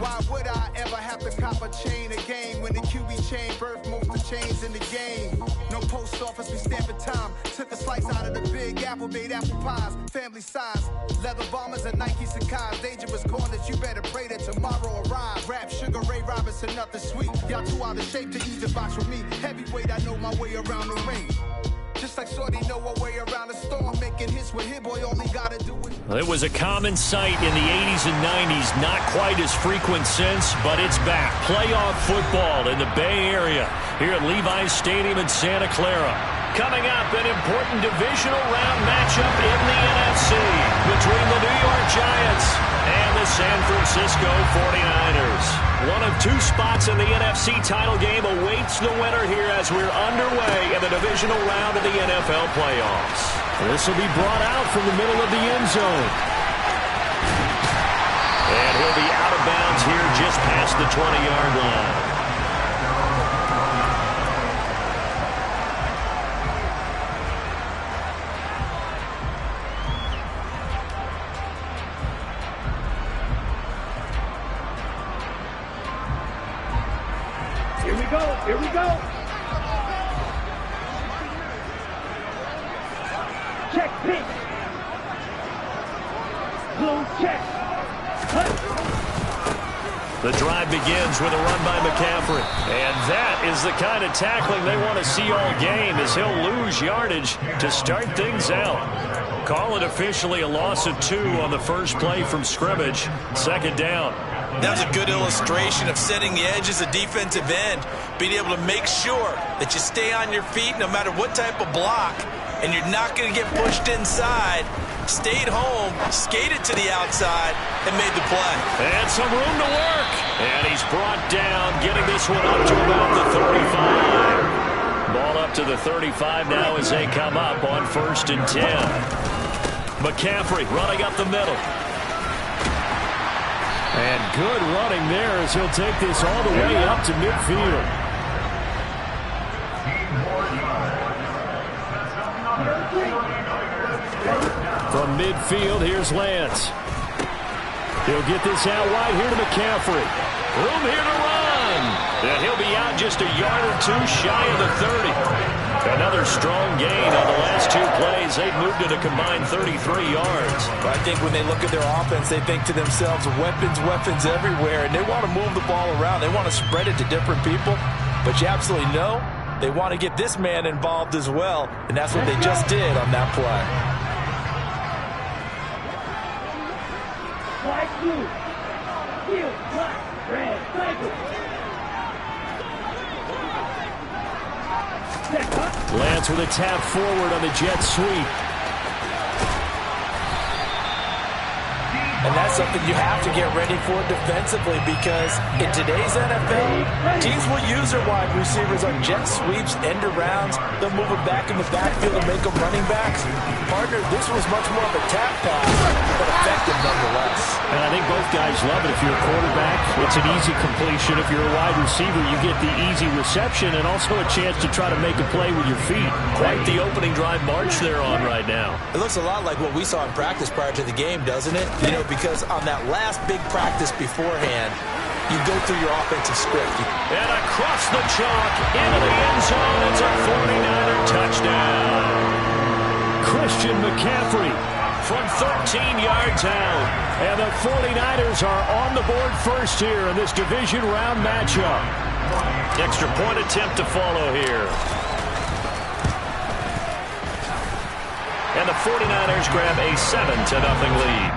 Why would I ever have to cop a chain again when the QB chain birthed most of the chains in the game? No post office, we stamping time. Took a slice out of the big apple, made apple pies. Family size, leather bombers and Nike Sacai's. Dangerous corners, you better pray that tomorrow arrives. Rap, Sugar Ray Robinson, nothing sweet. Y'all too out of shape to even box with me. Heavyweight, I know my way around the ring. Just like Shorty know her way around the storm, making hits with Hit Boy, only gotta do it. Well, it was a common sight in the 80s and 90s, not quite as frequent since, but it's back. Playoff football in the Bay Area here at Levi's Stadium in Santa Clara. Coming up, an important divisional round matchup in the NFC between the New York Giants and the San Francisco 49ers. One of two spots in the NFC title game awaits the winner here as we're underway in the divisional round of the NFL playoffs. This will be brought out from the middle of the end zone. And he'll be out of bounds here just past the 20-yard line. Here we go. Check pitch. Blue check. The drive begins with a run by McCaffrey. And that is the kind of tackling they want to see all game, as he'll lose yardage to start things out. Call it officially a loss of 2 on the first play from scrimmage. Second down. That was a good illustration of setting the edge as a defensive end, being able to make sure that you stay on your feet no matter what type of block, and you're not going to get pushed inside. Stayed home, skated to the outside, and made the play. And some room to work. And he's brought down, getting this one up to about the 35. Ball up to the 35 now as they come up on 1st and 10. McCaffrey running up the middle. And good running there as he'll take this all the way up to midfield. From midfield, here's Lance. He'll get this out wide here to McCaffrey. Room here to run. And he'll be out just a yard or two shy of the 30. Another strong gain on the last 2 plays. They've moved it a combined 33 yards. I think when they look at their offense, they think to themselves, weapons everywhere, and they want to move the ball around. They want to spread it to different people. But you absolutely know they want to get this man involved as well, and that's what they just did on that play. White blue. Field, black, red, cycle. Lance with a tap forward on the jet sweep. And that's something you have to get ready for defensively, because in today's NFL, teams will use their wide receivers on jet sweeps, end arounds. They'll move them back in the backfield and make them running backs. Partner, this was much more of a tap pass, but effective nonetheless. And I think both guys love it. If you're a quarterback, it's an easy completion. If you're a wide receiver, you get the easy reception and also a chance to try to make a play with your feet. Quite the opening drive march they're on right now. It looks a lot like what we saw in practice prior to the game, doesn't it? You know, because on that last big practice beforehand, you go through your offensive script. And across the chalk, into the end zone, it's a 49er touchdown. Christian McCaffrey from 13 yards out. And the 49ers are on the board first here in this division round matchup. Extra point attempt to follow here. And the 49ers grab a 7-0 lead.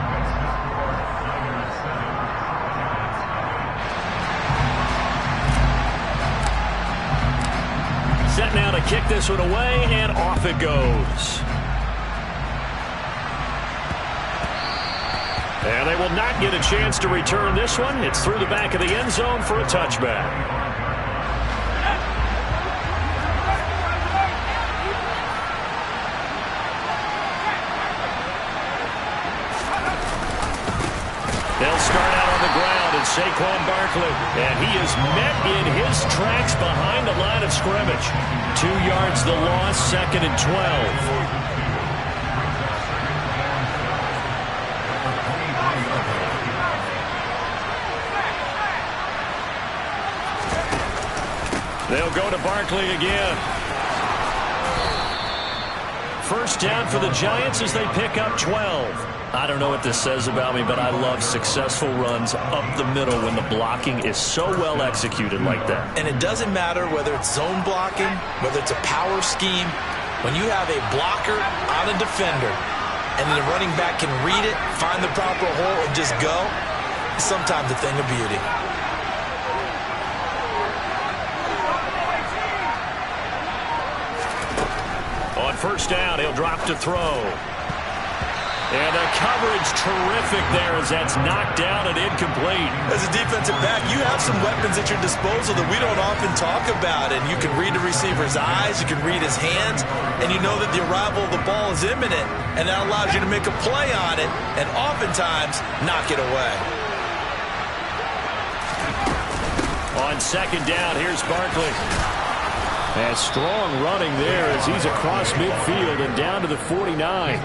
Set now to kick this one away, and off it goes. And they will not get a chance to return this one. It's through the back of the end zone for a touchback. They'll start out on the ground, and Saquon Barkley. And he is met in his tracks behind the line of scrimmage. 2 yards the loss, 2nd and 12. They'll go to Barkley again. First down for the Giants as they pick up 12. I don't know what this says about me, but I love successful runs up the middle when the blocking is so well executed like that. And it doesn't matter whether it's zone blocking, whether it's a power scheme. When you have a blocker on a defender and the running back can read it, find the proper hole, and just go, it's sometimes a thing of beauty. On first down, he'll drop to throw. And the coverage terrific there as that's knocked down and incomplete. As a defensive back, you have some weapons at your disposal that we don't often talk about. And you can read the receiver's eyes, you can read his hands, and you know that the arrival of the ball is imminent. And that allows you to make a play on it and oftentimes knock it away. On second down, here's Barkley. And strong running there as he's across midfield and down to the 49.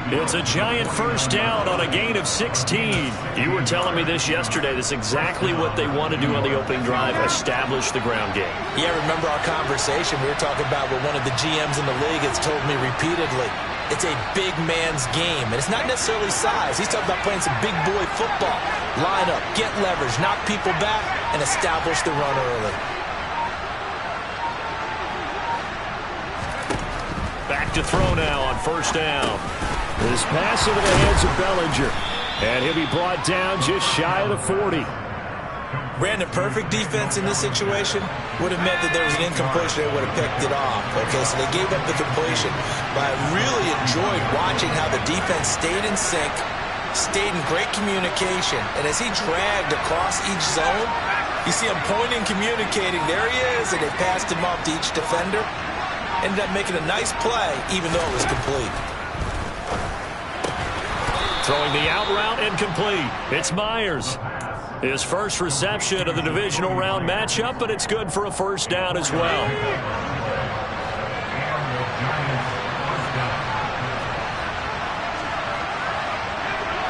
It's a Giant first down on a gain of 16. You were telling me this yesterday. This is exactly what they want to do on the opening drive, establish the ground game. Yeah, remember our conversation? We were talking about what one of the GMs in the league has told me repeatedly. It's a big man's game, and it's not necessarily size. He's talking about playing some big boy football. Line up, get leverage, knock people back, and establish the run early. Back to throw now on first down. This pass into the hands of Bellinger. And he'll be brought down just shy of the 40. Brandon, perfect defense in this situation would have meant that there was an incompletion. They would have picked it off. Okay, so they gave up the completion. But I really enjoyed watching how the defense stayed in sync, stayed in great communication. And as he dragged across each zone, you see him pointing, communicating. There he is, and they passed him off to each defender. Ended up making a nice play, even though it was complete. Throwing the out route incomplete. It's Myers. His first reception of the divisional round matchup, but it's good for a first down as well.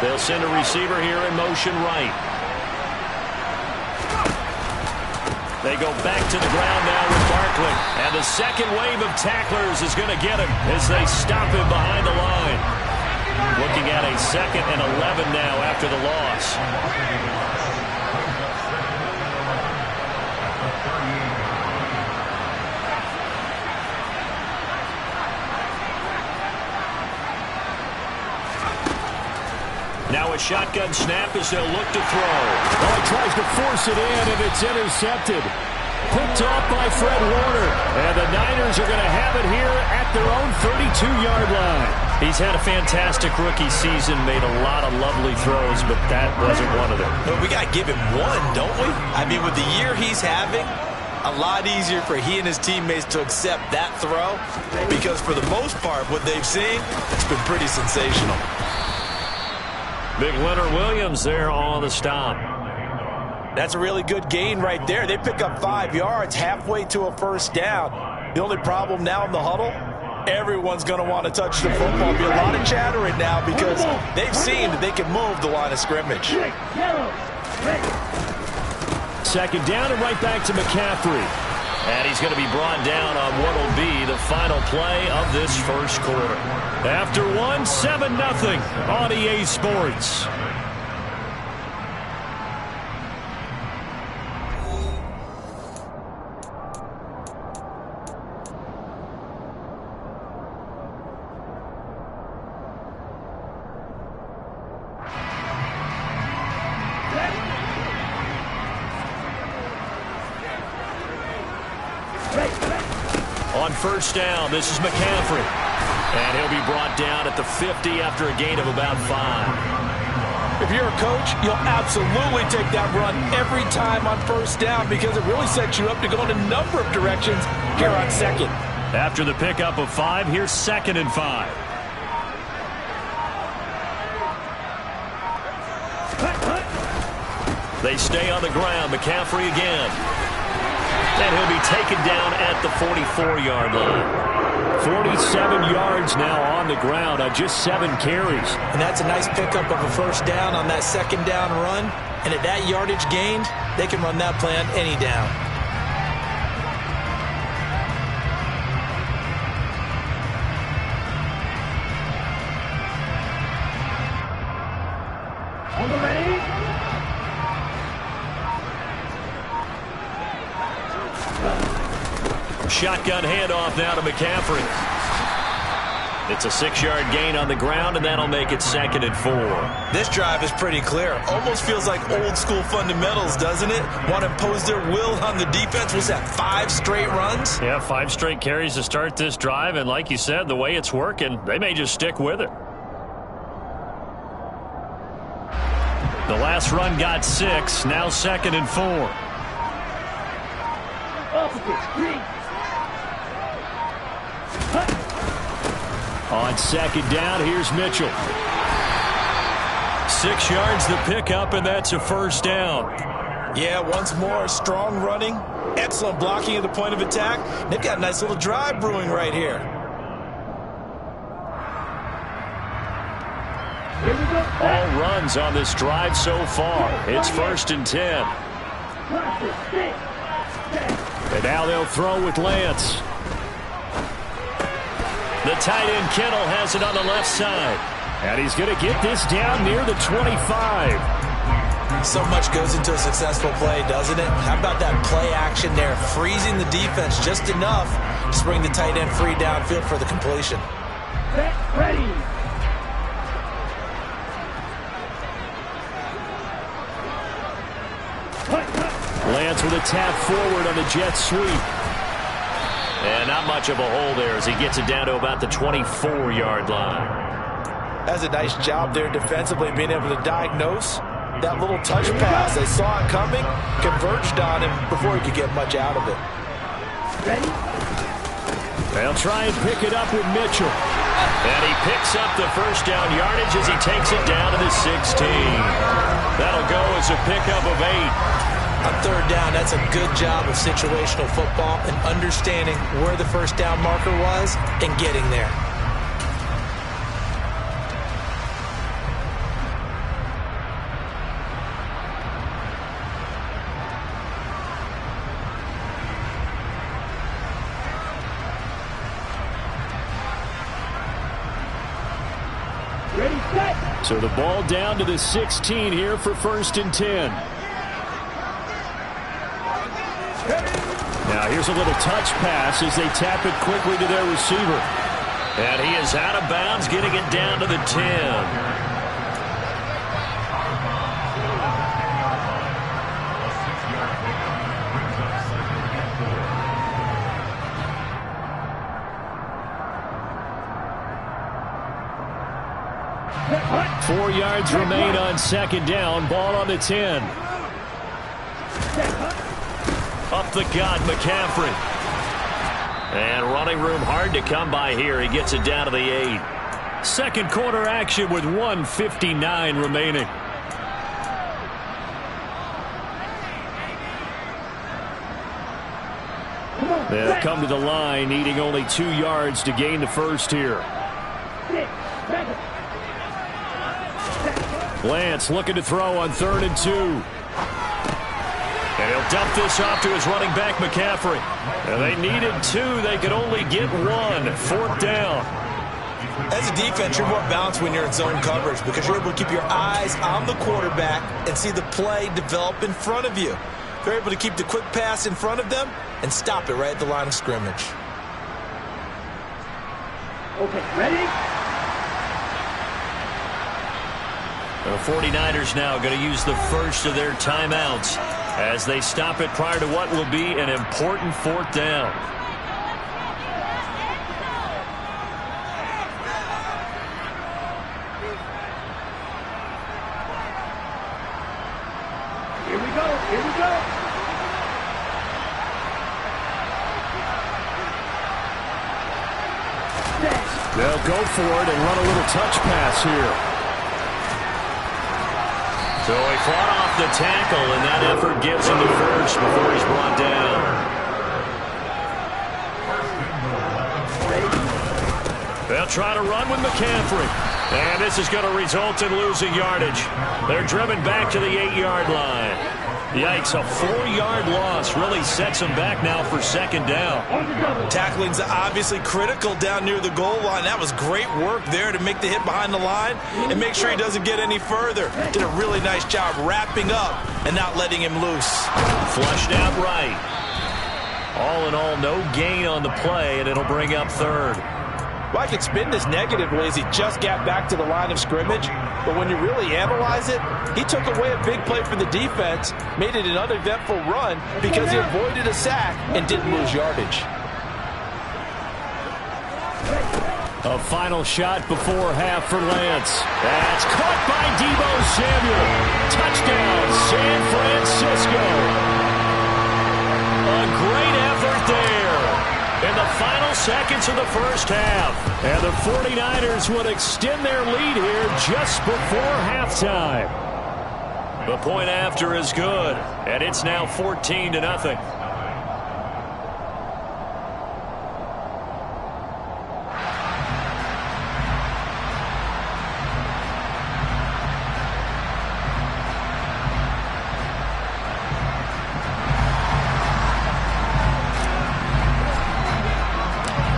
They'll send a receiver here in motion right. They go back to the ground now with Barkley. And the second wave of tacklers is going to get him as they stop him behind the line. Looking at a 2nd and 11 now after the loss. Now a shotgun snap as they'll look to throw. Oh, he tries to force it in, and it's intercepted. Picked off by Fred Warner. And the Niners are going to have it here at their own 32-yard line. He's had a fantastic rookie season, made a lot of lovely throws, but that wasn't one of them. But we got to give him one, don't we? I mean, with the year he's having, a lot easier for he and his teammates to accept that throw because for the most part, what they've seen, it's been pretty sensational. Big Leonard Williams there on the stop. That's a really good gain right there. They pick up 5 yards halfway to a first down. The only problem now in the huddle, everyone's going to want to touch the football. There'll be a lot of chattering now because they've seen that they can move the line of scrimmage. Second down and right back to McCaffrey. And he's going to be brought down on what will be the final play of this first quarter. After one, 7-0 on EA Sports. On first down, this is McCaffrey. And he'll be brought down at the 50 after a gain of about 5. If you're a coach, you'll absolutely take that run every time on first down because it really sets you up to go in a number of directions here on second. After the pickup of 5, here's 2nd and 5. They stay on the ground. McCaffrey again. And he'll be taken down at the 44-yard line. 47 yards now on the ground on just 7 carries. And that's a nice pickup of a first down on that second down run. And at that yardage gained, they can run that play on any down. Shotgun handoff now to McCaffrey. It's a 6-yard gain on the ground, and that'll make it 2nd and 4. This drive is pretty clear. Almost feels like old-school fundamentals, doesn't it? Want to impose their will on the defense. Was that 5 straight runs? Yeah, 5 straight carries to start this drive, and like you said, the way it's working, they may just stick with it. The last run got 6, now 2nd and 4. On 2nd down, here's Mitchell. 6 yards the pickup, and that's a 1st down. Yeah, once more, strong running, excellent blocking at the point of attack. They've got a nice little drive brewing right here. All runs on this drive so far. It's 1st and 10. And now they'll throw with Lance. The tight end Kittle has it on the left side. And he's going to get this down near the 25. So much goes into a successful play, doesn't it? How about that play action there, freezing the defense just enough to bring the tight end free downfield for the completion. Set, ready. Lance with a tap forward on the jet sweep. And not much of a hole there as he gets it down to about the 24-yard line. That's a nice job there defensively, being able to diagnose that little touch pass. They saw it coming, converged on him before he could get much out of it. Ready? They'll try and pick it up with Mitchell. And he picks up the 1st down yardage as he takes it down to the 16. That'll go as a pickup of 8. On 3rd down, that's a good job of situational football and understanding where the 1st down marker was and getting there. Ready, set. So the ball down to the 16 here for 1st and 10. Now here's a little touch pass as they tap it quickly to their receiver. And he is out of bounds, getting it down to the 10. Set, 4 yards remain on 2nd down. Ball on the 10. Up the gut, McCaffrey. And running room hard to come by here. He gets it down to the 8. 2nd quarter action with 1:59 remaining. They'll come to the line, needing only 2 yards to gain the 1st here. 6, 7. Lance looking to throw on 3rd and 2. And he'll dump this off to his running back, McCaffrey. And they needed 2. They could only get 1. 4th down. As a defense, you're more balanced when you're in zone coverage because you're able to keep your eyes on the quarterback and see the play develop in front of you. You're able to keep the quick pass in front of them and stop it right at the line of scrimmage. Okay, ready? The 49ers now going to use the first of their timeouts as they stop it prior to what will be an important 4th down. Here we go, here we go. They'll go for it and run a little touch pass here. So he fought off the tackle, and that effort gives him the 1st before he's brought down. They'll try to run with McCaffrey. And this is going to result in losing yardage. They're driven back to the 8-yard line. Yikes, a 4-yard loss really sets them back now for 2nd down. Tackling's obviously critical down near the goal line. That was great work there to make the hit behind the line and make sure he doesn't get any further. Did a really nice job wrapping up and not letting him loose. Flushed out right. All in all, no gain on the play, and it'll bring up third. Well, I could spin this negatively as he just got back to the line of scrimmage. But when you really analyze it, he took away a big play for the defense, made it an uneventful run because he avoided a sack and didn't lose yardage. A final shot before half for Lance. That's caught by Deebo Samuel. Touchdown, San Francisco. A great effort there in the final seconds of the first half. And the 49ers would extend their lead here just before halftime. The point after is good, and it's now 14-0.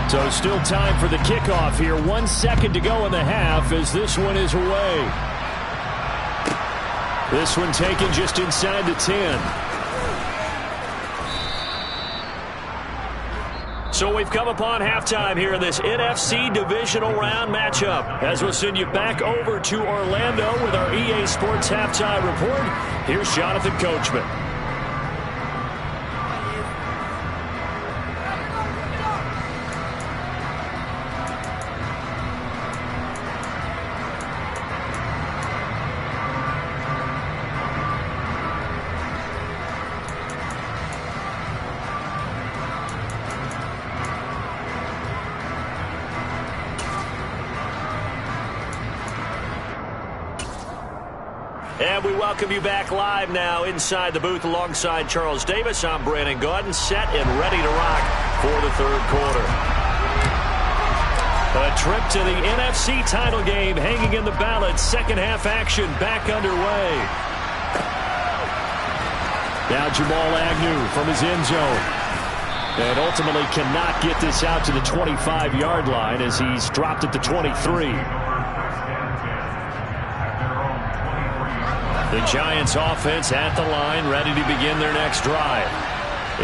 So still time for the kickoff here. 1 second to go in the half as this one is away. This one taken just inside the 10. So we've come upon halftime here in this NFC Divisional Round matchup. As we'll send you back over to Orlando with our EA Sports Halftime Report, here's Jonathan Coachman. And we welcome you back live now inside the booth alongside Charles Davis. I'm Brandon Gaudin, set and ready to rock for the third quarter. A trip to the NFC title game hanging in the balance. Second half action back underway. Now Jamal Agnew from his end zone. And ultimately cannot get this out to the 25-yard line as he's dropped at the 23. The Giants offense at the line, ready to begin their next drive.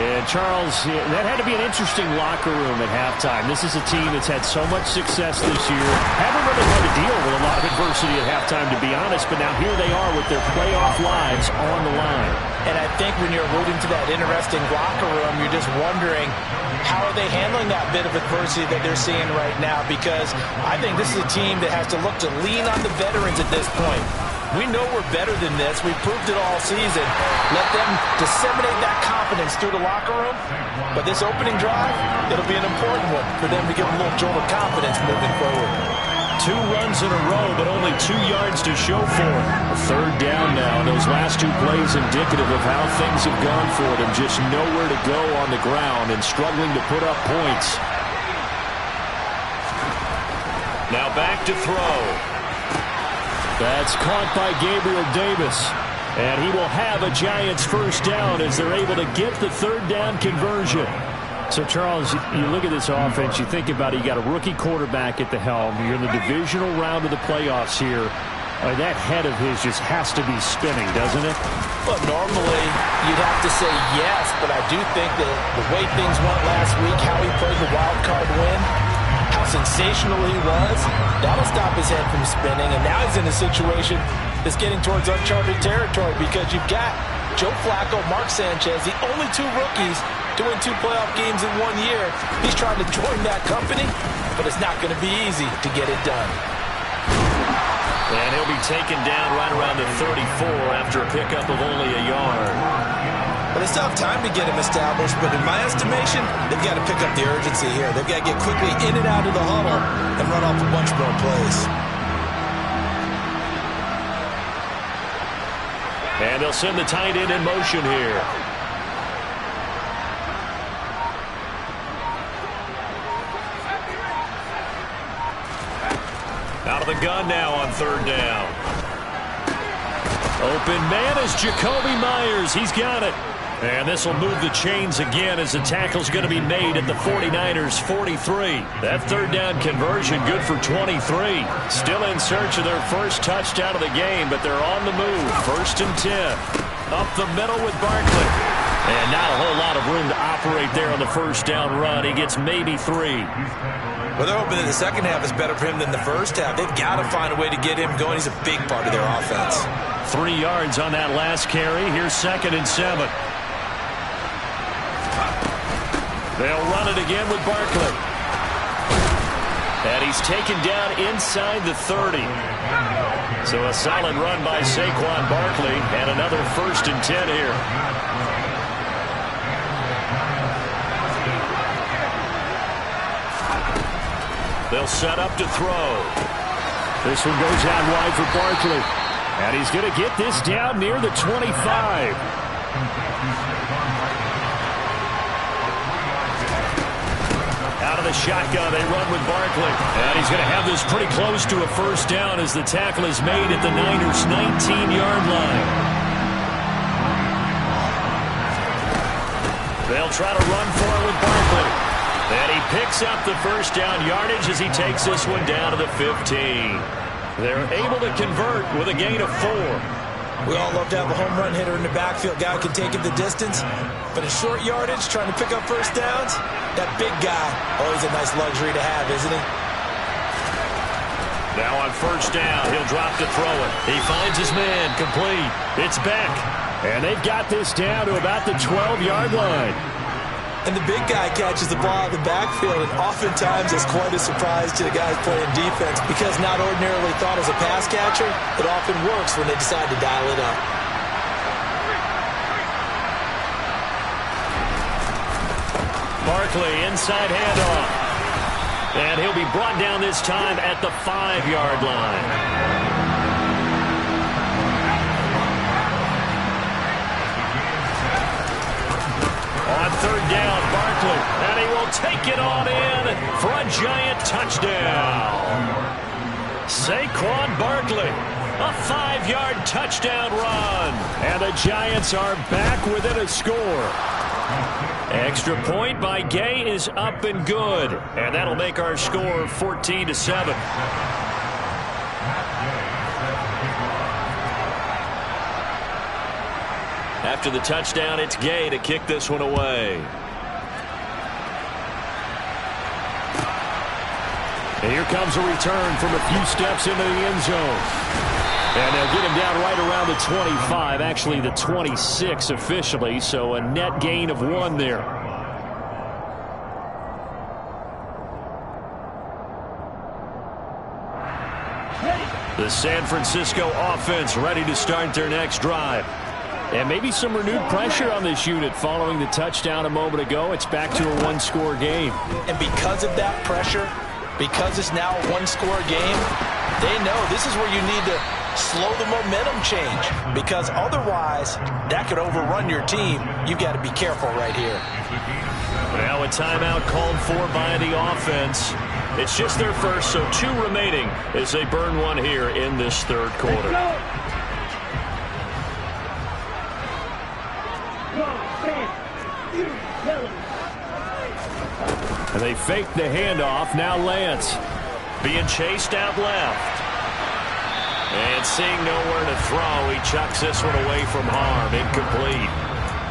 And Charles, that had to be an interesting locker room at halftime. This is a team that's had so much success this year. Haven't really had to deal with a lot of adversity at halftime, to be honest, but now here they are with their playoff lives on the line. And I think when you're alluding to that interesting locker room, you're just wondering, how are they handling that bit of adversity that they're seeing right now? Because I think this is a team that has to look to lean on the veterans at this point. We know we're better than this. We've proved it all season. Let them disseminate that confidence through the locker room. But this opening drive, it'll be an important one for them to give a little jolt of confidence moving forward. 2 runs in a row, but only 2 yards to show for it. A third down now. Those last 2 plays indicative of how things have gone for them. Just nowhere to go on the ground and struggling to put up points. Now back to throw. That's caught by Gabriel Davis. And he will have a Giants first down as they're able to get the third down conversion. So, Charles, you look at this offense, you think about it, you got a rookie quarterback at the helm. You're in the divisional round of the playoffs here. That head of his just has to be spinning, doesn't it? Well, normally you'd have to say yes, but I do think that the way things went last week, how he played the wild card win, how sensational he was, that'll stop his head from spinning. And now he's in a situation that's getting towards uncharted territory because you've got Joe Flacco, Mark Sanchez, the only 2 rookies doing 2 playoff games in 1 year. He's trying to join that company, but it's not going to be easy to get it done. And he'll be taken down right around the 34 after a pickup of only a yard. But they still have time to get him established, but in my estimation, they've got to pick up the urgency here. They've got to get quickly in and out of the huddle and run off a bunch more plays. And they'll send the tight end in motion here. Out of the gun now on third down. Open man is Jacoby Myers. He's got it. And this will move the chains again as the tackle's going to be made at the 49ers' 43. That third down conversion good for 23. Still in search of their first touchdown of the game, but they're on the move. 1st and 10. Up the middle with Barkley. And not a whole lot of room to operate there on the first down run. He gets maybe 3. Well, they're hoping that the second half is better for him than the first half. They've got to find a way to get him going. He's a big part of their offense. 3 yards on that last carry. Here's 2nd and 7. They'll run it again with Barkley. And he's taken down inside the 30. So a solid run by Saquon Barkley and another 1st and 10 here. They'll set up to throw. This one goes out wide for Barkley. And he's going to get this down near the 25. Out of the shotgun, they run with Barkley. And he's going to have this pretty close to a first down as the tackle is made at the Niners' 19-yard line. They'll try to run for it with Barkley. And he picks up the first down yardage as he takes this one down to the 15. They're able to convert with a gain of 4. We all love to have a home run hitter in the backfield. Guy who can take it the distance. But in short yardage, trying to pick up first downs, that big guy, always a nice luxury to have, isn't he? Now on first down, he'll drop to throw it. He finds his man, complete. It's Beck. And they've got this down to about the 12-yard line. And the big guy catches the ball in the backfield, and oftentimes it's quite a surprise to the guys playing defense because not ordinarily thought as a pass catcher, it often works when they decide to dial it up. Barkley, inside handoff. And he'll be brought down this time at the 5-yard line. On third down, Barkley, and he will take it on in for a giant touchdown. Saquon Barkley, a 5-yard touchdown run. And the Giants are back within a score. Extra point by Gay is up and good. And that'll make our score 14-7. After the touchdown, it's Gay to kick this one away. And here comes a return from a few steps into the end zone. And they'll get him down right around the 25, actually the 26 officially, so a net gain of 1 there. The San Francisco offense ready to start their next drive. And maybe some renewed pressure on this unit following the touchdown a moment ago. It's back to a 1-score game. And because of that pressure, because it's now a 1-score game, they know this is where you need to slow the momentum change. Because otherwise, that could overrun your team. You've got to be careful right here. Now a timeout called for by the offense. It's just their first, so 2 remaining as they burn one here in this third quarter. And they fake the handoff. Now Lance being chased out left. And seeing nowhere to throw, he chucks this one away from harm. Incomplete.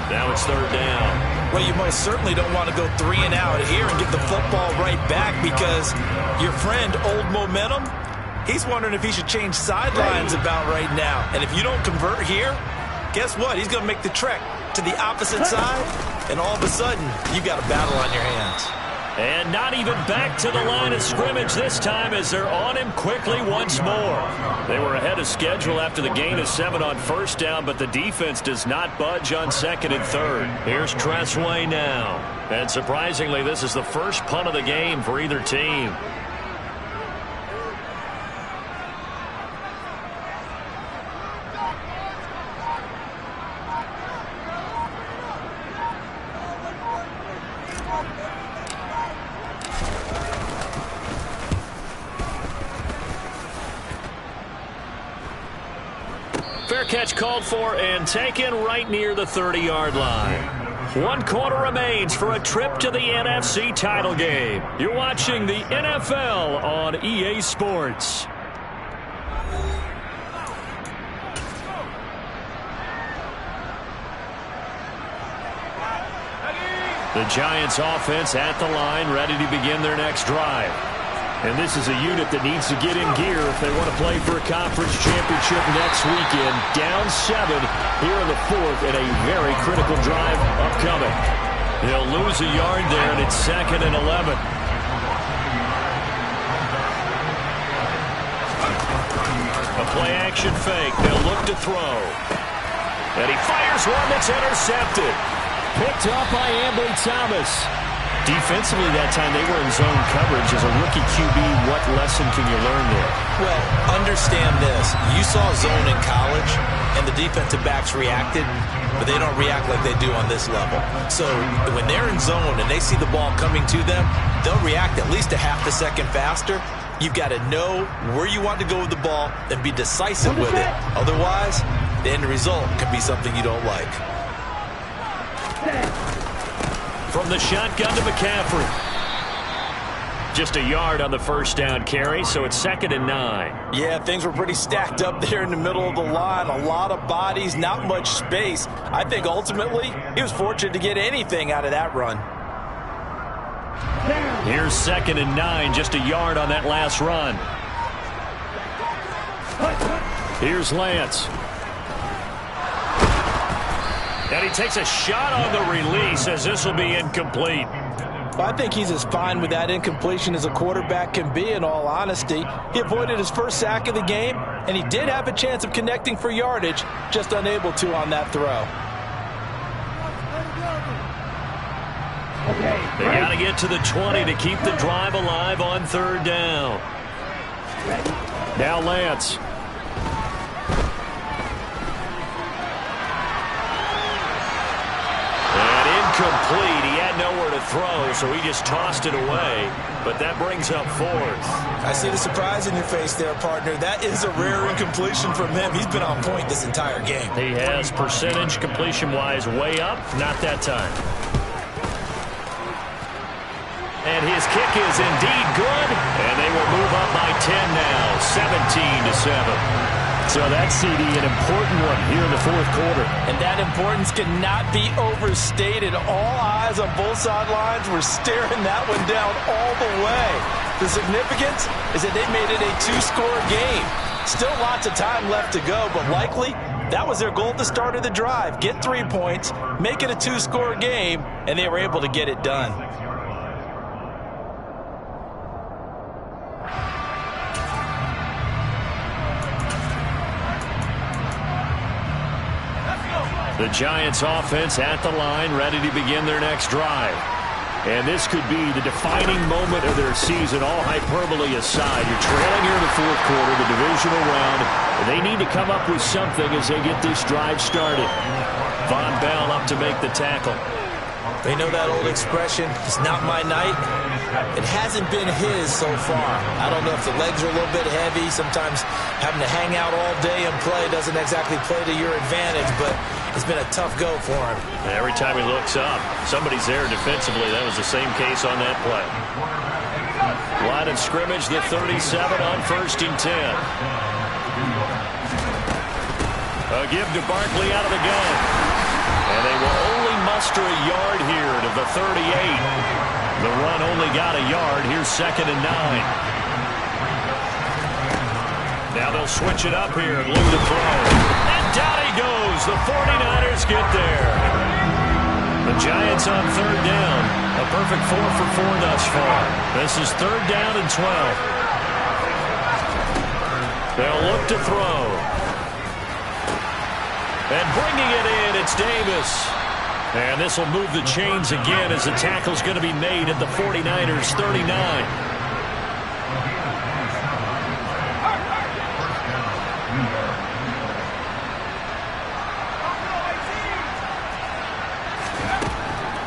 Now it's third down. Well, you most certainly don't want to go 3 and out here and give the football right back because your friend, Old Momentum, he's wondering if he should change sidelines about right now. And if you don't convert here, guess what? He's going to make the trek to the opposite side, and all of a sudden, you've got a battle on your hands. And not even back to the line of scrimmage this time as they're on him quickly once more. They were ahead of schedule after the gain of 7 on first down, but the defense does not budge on second and third. Here's Tressway now. And surprisingly, this is the first punt of the game for either team. Fair catch called for and taken right near the 30-yard line. 1 quarter remains for a trip to the NFC title game. You're watching the NFL on EA Sports. The Giants offense at the line, ready to begin their next drive. And this is a unit that needs to get in gear if they want to play for a conference championship next weekend. Down 7 here in the 4th, and a very critical drive upcoming. They'll lose a yard there, and it's 2nd and 11. A play-action fake. They'll look to throw. And he fires one that's intercepted. Picked up by Ambry Thomas. Defensively that time, they were in zone coverage. As a rookie QB, what lesson can you learn there? Well, understand this. You saw zone in college, and the defensive backs reacted, but they don't react like they do on this level. So when they're in zone and they see the ball coming to them, they'll react at least a half a second faster. You've got to know where you want to go with the ball and be decisive with it. Otherwise, the end result can be something you don't like. From the shotgun to McCaffrey. Just a yard on the first down carry, so it's 2nd and 9. Yeah, things were pretty stacked up there in the middle of the line. A lot of bodies, not much space. I think ultimately he was fortunate to get anything out of that run. Here's 2nd and 9, just a yard on that last run. Here's Lance. And he takes a shot on the release as this will be incomplete. Well, I think he's as fine with that incompletion as a quarterback can be, in all honesty. He avoided his first sack of the game, and he did have a chance of connecting for yardage, just unable to on that throw. They got to get to the 20 to keep the drive alive on 3rd down. Now Lance. Complete. He had nowhere to throw, so he just tossed it away. But that brings up 4th. I see the surprise in your face there, partner. That is a rare incompletion from him. He's been on point this entire game. He has percentage completion-wise way up. Not that time. And his kick is indeed good. And they will move up by 10 now, 17-7. So that CD, an important one here in the 4th quarter. And that importance cannot be overstated. All eyes on both sidelines were staring that one down all the way. The significance is that they made it a 2-score game. Still lots of time left to go, but likely that was their goal at the start of the drive. Get 3 points, make it a 2-score game, and they were able to get it done. The Giants offense at the line, ready to begin their next drive. And this could be the defining moment of their season, all hyperbole aside. You're trailing here in the 4th quarter, the divisional round. They need to come up with something as they get this drive started. Von Bell up to make the tackle. They know that old expression, it's not my night. It hasn't been his so far. I don't know if the legs are a little bit heavy. Sometimes having to hang out all day and play doesn't exactly play to your advantage, but it's been a tough go for him. Every time he looks up, somebody's there defensively. That was the same case on that play. Line of scrimmage, the 37 on 1st and 10. A give to Barkley out of the gun. And they will only muster a yard here to the 38. The run only got a yard. Here's 2nd and 9. Now they'll switch it up here and look to throw. And down he goes. The 49ers get there. The Giants on 3rd down. A perfect 4 for 4 thus far. This is 3rd down and 12. They'll look to throw. And bringing it in, it's Davis. And this will move the chains again as the tackle's going to be made at the 49ers' 39.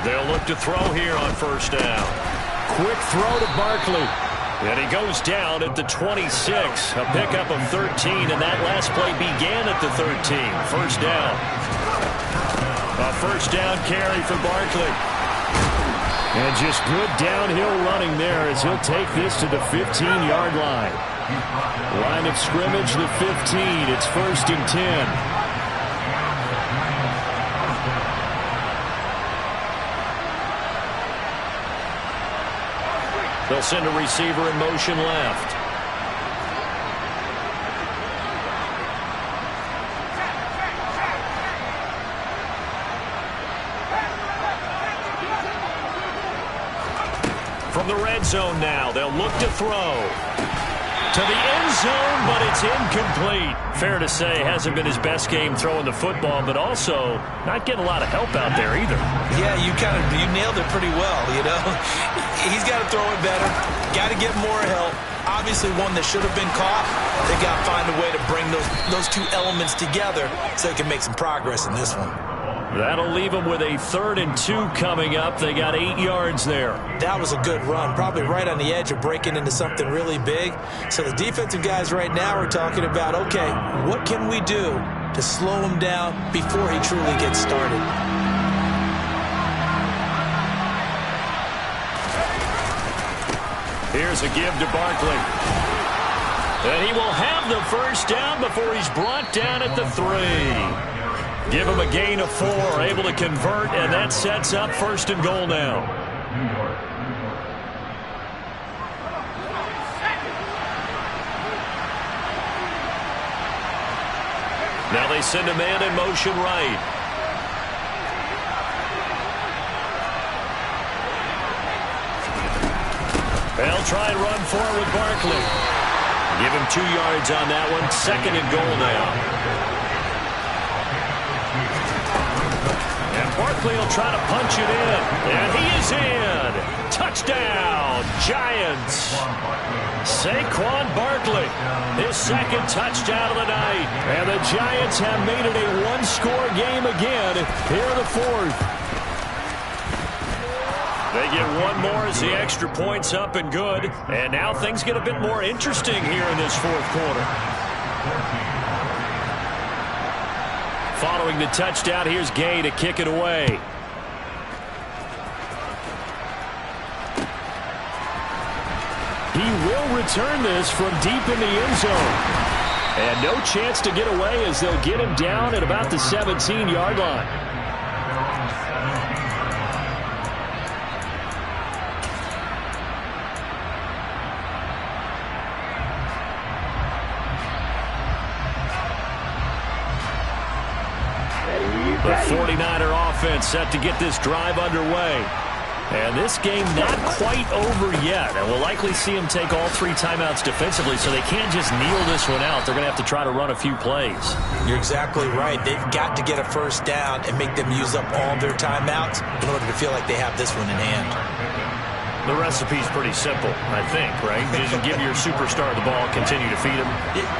They'll look to throw here on 1st down. Quick throw to Barkley. And he goes down at the 26. A pickup of 13, and that last play began at the 13. 1st down. A 1st down carry for Barkley. And just good downhill running there as he'll take this to the 15-yard line. Line of scrimmage, the 15. It's 1st and 10. They'll send a receiver in motion left. From the red zone now, they'll look to throw. To the end zone, but it's incomplete. Fair to say, hasn't been his best game throwing the football, but also not getting a lot of help out there either. Yeah, you nailed it pretty well, you know. He's got to throw it better. Got to get more help. Obviously one that should have been caught. They got to find a way to bring those two elements together so they can make some progress in this one. That'll leave them with a 3rd and 2 coming up. They got 8 yards there. That was a good run, probably right on the edge of breaking into something really big. So the defensive guys right now are talking about, okay, what can we do to slow him down before he truly gets started? Here's a give to Barkley. And he will have the first down before he's brought down at the 3. Give him a gain of 4, able to convert, and that sets up 1st and goal now. Now they send a man in motion right. They'll try and run forward with Barkley. Give him 2 yards on that one. 2nd and goal now. Barkley will try to punch it in, and he is in. Touchdown, Giants. Saquon Barkley, his 2nd touchdown of the night. And the Giants have made it a 1-score game again here in the 4th. They get one more as the extra point's up and good. And now things get a bit more interesting here in this 4th quarter. Following the touchdown, here's Gay to kick it away. He will return this from deep in the end zone. And no chance to get away as they'll get him down at about the 17-yard line. The 49er offense set to get this drive underway. And this game not quite over yet. And we'll likely see them take all 3 timeouts defensively, so they can't just kneel this one out. They're going to have to try to run a few plays. You're exactly right. They've got to get a first down and make them use up all their timeouts in order to feel like they have this one in hand. The recipe's pretty simple, I think, right? Just give your superstar the ball, continue to feed him.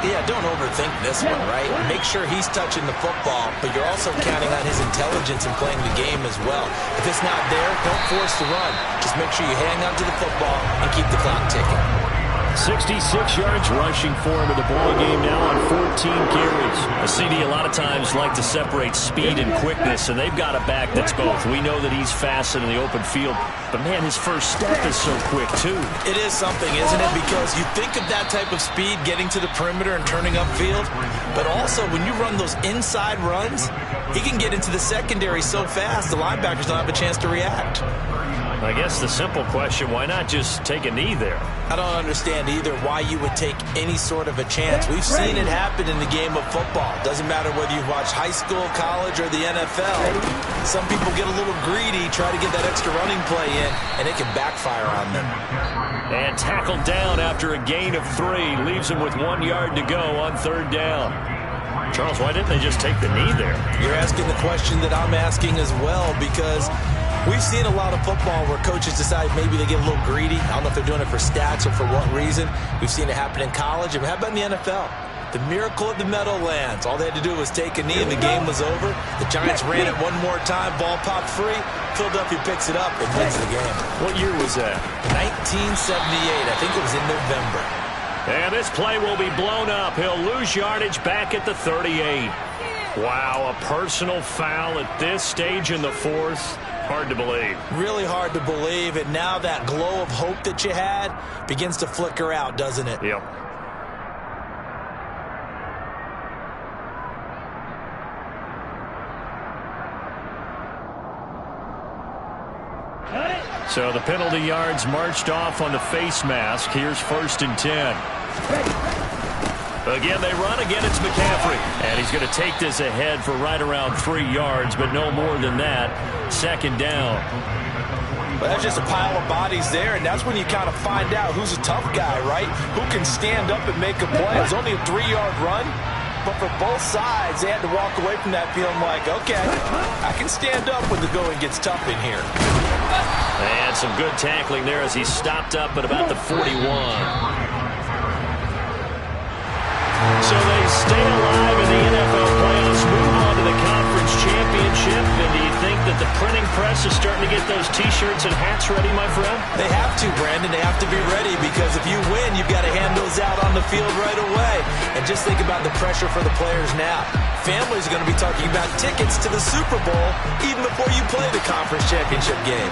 Yeah, don't overthink this one, right? Make sure he's touching the football, but you're also counting on his intelligence in playing the game as well. If it's not there, don't force the run. Just make sure you hang on to the football and keep the clock ticking. 66 yards rushing for him in the ball game now on 14 carries. A CD a lot of times like to separate speed and quickness, and they've got a back that's both. We know that he's fast in the open field, but man, his first step is so quick too. It is something, isn't it? Because you think of that type of speed getting to the perimeter and turning upfield, but also when you run those inside runs, he can get into the secondary so fast the linebackers don't have a chance to react. I guess the simple question, why not just take a knee there? I don't understand either why you would take any sort of a chance. We've seen it happen in the game of football. Doesn't matter whether you watch high school, college, or the NFL. Some people get a little greedy, try to get that extra running play in, and it can backfire on them. And tackled down after a gain of 3. Leaves him with 1 yard to go on 3rd down. Charles, why didn't they just take the knee there? You're asking the question that I'm asking as well, because we've seen a lot of football where coaches decide maybe they get a little greedy. I don't know if they're doing it for stats or for what reason. We've seen it happen in college. And how about in the NFL? The miracle of the Meadowlands. All they had to do was take a knee and the game was over. The Giants ran it one more time. Ball popped free. Philadelphia picks it up and wins the game. What year was that? 1978. I think it was in November. And this play will be blown up. He'll lose yardage back at the 38. Wow, a personal foul at this stage in the 4th. Hard to believe. Really hard to believe. And now that glow of hope that you had begins to flicker out, doesn't it? Yep. So the penalty yards marched off on the face mask. Here's 1st and 10. Again, they run. Again, it's McCaffrey. And he's going to take this ahead for right around 3 yards, but no more than that. 2nd down. Well, that's just a pile of bodies there, and that's when you kind of find out who's a tough guy, right? Who can stand up and make a play. It was only a 3-yard run, but for both sides, they had to walk away from that feeling like, okay, I can stand up when the going gets tough in here. And some good tackling there as he stopped up at about the 41. So they stay alive in the NFL playoffs, move on to the conference championship. And do you think that the printing press is starting to get those T-shirts and hats ready, my friend? They have to, Brandon. They have to be ready because if you win, you've got to hand those out on the field right away. And just think about the pressure for the players now. Families are going to be talking about tickets to the Super Bowl even before you play the conference championship game.